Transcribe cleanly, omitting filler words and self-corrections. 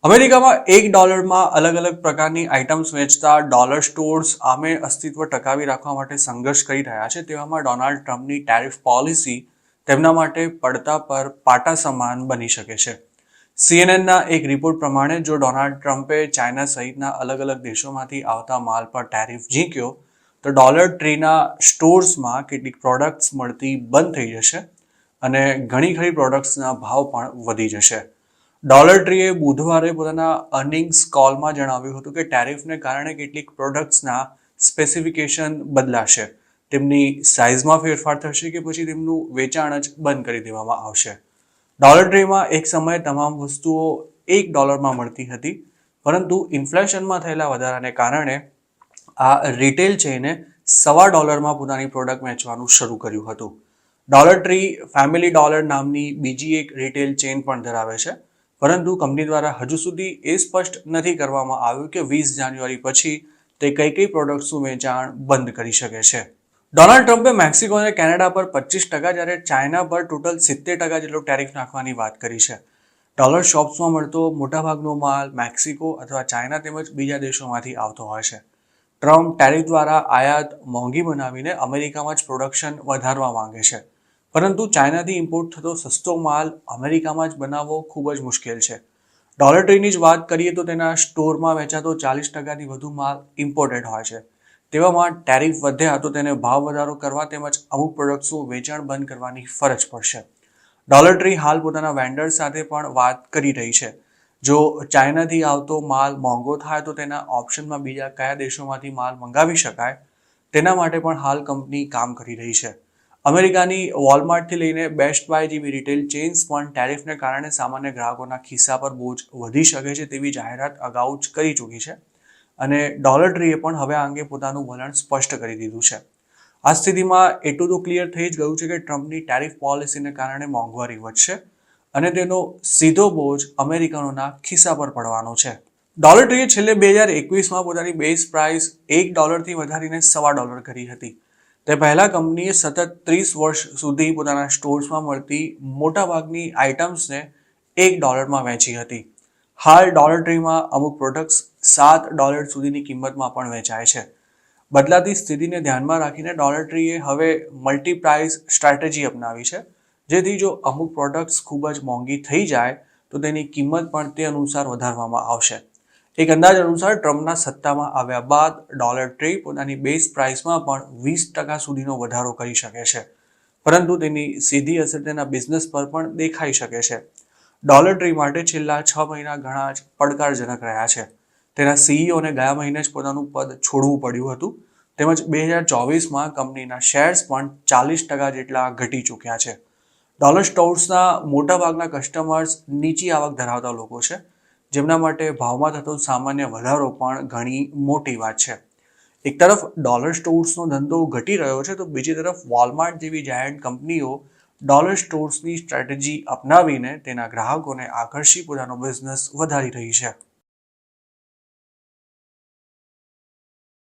અમેરિકામાં $1 અલગ અલગ પ્રકારની આઇટમ્સ વેચતા ડોલર સ્ટોર્સ આમે અસ્તિત્વ ટકાવી રાખવા માટે સંઘર્ષ કરી રહ્યા છે. તેવામાં ડોનાલ્ડ ટ્રમ્પની ટેરિફ પોલિસી તેમના માટે પડતા પર પાટા સમાન બની શકે છે. સીએનએનના એક રિપોર્ટ પ્રમાણે જો ડોનાલ્ડ ટ્રમ્પે ચાઇના સહિતના અલગ અલગ દેશોમાંથી આવતા માલ પર ટેરિફ ઝીક્યો તો ડોલર ટ્રીના સ્ટોર્સમાં કેટલીક પ્રોડક્ટ્સ મળતી બંધ થઈ જશે અને ઘણી ખરી પ્રોડક્ટ્સના ભાવ પણ વધી જશે. ડોલર ટ્રીએ બુધવારે પોતાના અર્નિંગ્સ કોલમાં જણાવ્યું હતું કે ટેરિફને કારણે કેટલીક પ્રોડક્ટ્સના સ્પેસિફિકેશન બદલાશે, તેમની સાઇઝમાં ફેરફાર થશે કે પછી તેમનું વેચાણ જ બંધ કરી દેવામાં આવશે. ડોલર ટ્રીમાં એક સમયે તમામ વસ્તુઓ $1 મળતી હતી, પરંતુ ઇન્ફ્લેશનમાં થયેલા વધારાને કારણે આ રિટેલ ચેઇને $1.25 પોતાની પ્રોડક્ટ વેચવાનું શરૂ કર્યું હતું. ડોલર ટ્રી ફેમિલી ડોલર નામની બીજી એક રિટેલ ચેઇન પણ ધરાવે છે, પરંતુ કંપની દ્વારા હજુ સુધી એ સ્પષ્ટ નથી કરવામાં આવ્યું કે 20 જાન્યુઆરી પછી તે કઈ પ્રોડક્ટ્સનું વેચાણ બંધ કરી શકે છે. ડોનાલ્ડ ટ્રમ્પે મેક્સિકો અને કેનેડા પર 25% જ્યારે ચાઇના પર ટોટલ 70% જેટલો ટેરિફ નાખવાની વાત કરી છે. ડોલર શોપ્સમાં મળતો મોટાભાગનો માલ મેક્સિકો અથવા ચાઇના તેમજ બીજા દેશોમાંથી આવતો હોય છે. ટ્રમ્પ ટેરિફ દ્વારા આયાત મોંઘી બનાવીને અમેરિકામાં જ પ્રોડક્શન વધારવા માંગે છે, પરંતુ ચાઇનાથી ઇમ્પોર્ટ થતો સસ્તો માલ અમેરિકામાં જ બનાવવો ખૂબ જ મુશ્કેલ છે. ડોલર ટ્રીની જ વાત કરીએ તો તેના સ્ટોરમાં વેચાતો 40%થી વધુ માલ ઇમ્પોર્ટેડ હોય છે. તેવામાં ટેરિફ વધ્યા તો તેને ભાવ વધારો કરવા તેમજ અમુક પ્રોડક્ટ્સનું વેચાણ બંધ કરવાની ફરજ પડશે. ડોલર ટ્રી હાલ પોતાના વેન્ડર્સ સાથે પણ વાત કરી રહી છે. જો ચાઇનાથી આવતો માલ મોંઘો થાય તો તેના ઓપ્શનમાં બીજા કયા દેશોમાંથી માલ મંગાવી શકાય તેના માટે પણ હાલ કંપની કામ કરી રહી છે. અમેરિકાની વોલમાર્ટથી લઈને બેસ્ટ બાય જેવી રિટેલ ચેઇન્સ પણ ટેરિફને કારણે સામાન્ય ગ્રાહકોના ખિસ્સા પર બોજ વધી શકે છે તેવી જાહેરાત અગાઉ જ કરી ચૂકી છે અને ડોલર ટ્રીએ પણ હવે આ અંગે પોતાનું વલણ સ્પષ્ટ કરી દીધું છે. આ સ્થિતિમાં એટલું તો ક્લિયર થઈ જ ગયું છે કે ટ્રમ્પની ટેરિફ પોલિસીને કારણે મોંઘવારી વધશે અને તેનો સીધો બોજ અમેરિકનોના ખિસ્સા પર પડવાનો છે. ડોલર ટ્રીએ છેલ્લે 2021માં પોતાની બેઝ પ્રાઇસ $1થી વધારીને $1.25 કરી હતી. તે પહેલા કંપનીએ સતત 30 વર્ષ સુધી પોતાના સ્ટોર્સમાં મળતી મોટાભાગની આઇટમ્સને $1 વેચી હતી. હાલ ડોલર ટ્રીમાં અમુક પ્રોડક્ટ્સ $7 સુધીની કિંમતમાં પણ વેચાય છે. બદલાતી સ્થિતિને ધ્યાનમાં રાખીને ડોલર ટ્રીએ હવે મલ્ટી પ્રાઇસ સ્ટ્રેટેજી અપનાવી છે, જેથી જો અમુક પ્રોડક્ટ્સ ખૂબ જ મોંઘી થઈ જાય તો તેની કિંમત પણ તે અનુસાર વધારવામાં આવશે. એક અંદાજ અનુસાર ટ્રમ્પના સત્તામાં આવ્યા બાદ ડોલર ટ્રી પોતાની બેઝ પ્રાઇસમાં પણ 20% સુધીનો વધારો કરી શકે છે, પરંતુ તેની સીધી અસર તેના બિઝનેસ પર પણ દેખાઈ શકે છે. ડોલર ટ્રી માટે છેલ્લા 6 મહિના ઘણા જ પડકારજનક રહ્યા છે. તેના સીઈઓને ગયા મહિને જ પોતાનું પદ છોડવું પડ્યું હતું, તેમજ 2024માં કંપનીના શેર્સ પણ 40% જેટલા ઘટી ચૂક્યા છે. ડોલર સ્ટોર્સના મોટાભાગના કસ્ટમર્સ નીચી આવક ધરાવતા લોકો છે, જેમના માટે ભાવમાં થતો સામાન્ય વધારો પણ ઘણી મોટી વાત છે. એક તરફ ડોલર સ્ટોર્સનો ધંધો ઘટી રહ્યો છે તો બીજી તરફ વોલમાર્ટ જેવી જાયન્ટ કંપનીઓ ડોલર સ્ટોર્સની સ્ટ્રેટેજી અપનાવીને તેના ગ્રાહકોને આકર્ષી પોતાનો બિઝનેસ વધારી રહી છે.